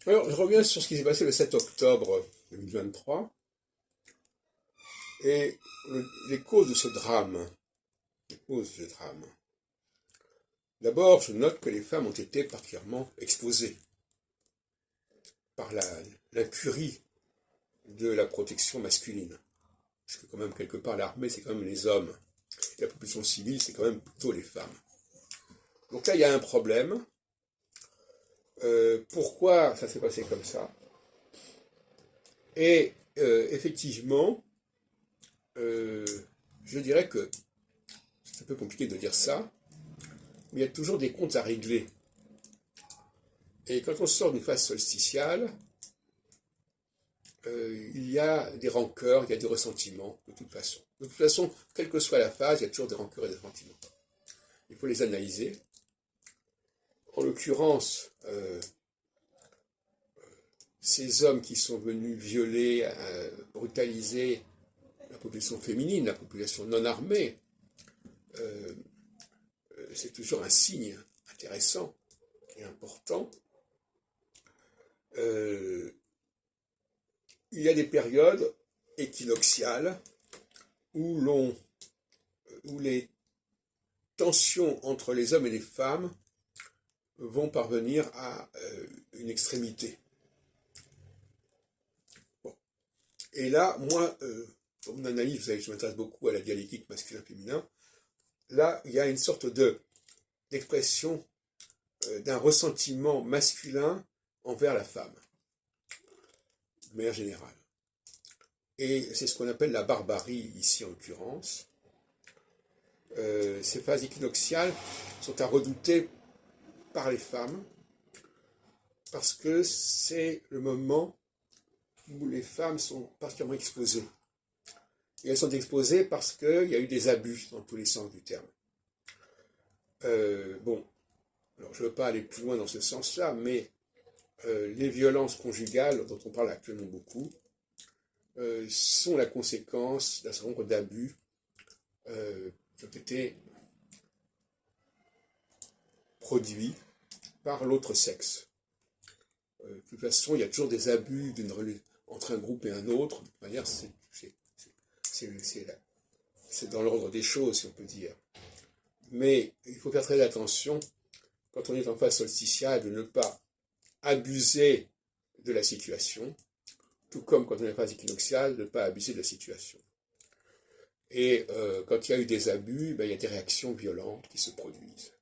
Alors, je reviens sur ce qui s'est passé le 7 octobre 2023 et les causes de ce drame. Les causes de ce drame. D'abord, je note que les femmes ont été particulièrement exposées par l'incurie de la protection masculine. Parce que quand même, quelque part, l'armée, c'est quand même les hommes. Et la population civile, c'est quand même plutôt les femmes. Donc là, il y a un problème. Pourquoi ça s'est passé comme ça? Et effectivement, je dirais que c'est un peu compliqué de dire ça, mais il y a toujours des comptes à régler. Et quand on sort d'une phase solsticiale, il y a des rancœurs, il y a des ressentiments, de toute façon. De toute façon, quelle que soit la phase, il y a toujours des rancœurs et des ressentiments. Il faut les analyser. En l'occurrence, ces hommes qui sont venus violer, brutaliser la population féminine, la population non armée, c'est toujours un signe intéressant et important. Il y a des périodes équinoxiales où les tensions entre les hommes et les femmes vont parvenir à une extrémité. Bon. Et là, moi, dans mon analyse, vous savez que je m'intéresse beaucoup à la dialectique masculin-féminin, là, il y a une sorte d'expression d'un ressentiment masculin envers la femme, de manière générale. Et c'est ce qu'on appelle la barbarie, ici en l'occurrence. Ces phases équinoxiales sont à redouter par les femmes, parce que c'est le moment où les femmes sont particulièrement exposées. Et elles sont exposées parce qu'il y a eu des abus dans tous les sens du terme. Bon, alors je ne veux pas aller plus loin dans ce sens-là, mais les violences conjugales, dont on parle actuellement beaucoup, sont la conséquence d'un certain nombre d'abus qui ont été produits par l'autre sexe. De toute façon, il y a toujours des abus entre un groupe et un autre. De toute manière, c'est dans l'ordre des choses, si on peut dire. Mais il faut faire très attention, quand on est en phase solsticiale, de ne pas abuser de la situation, tout comme quand on est en phase équinoxiale, de ne pas abuser de la situation. Et quand il y a eu des abus, il y a des réactions violentes qui se produisent.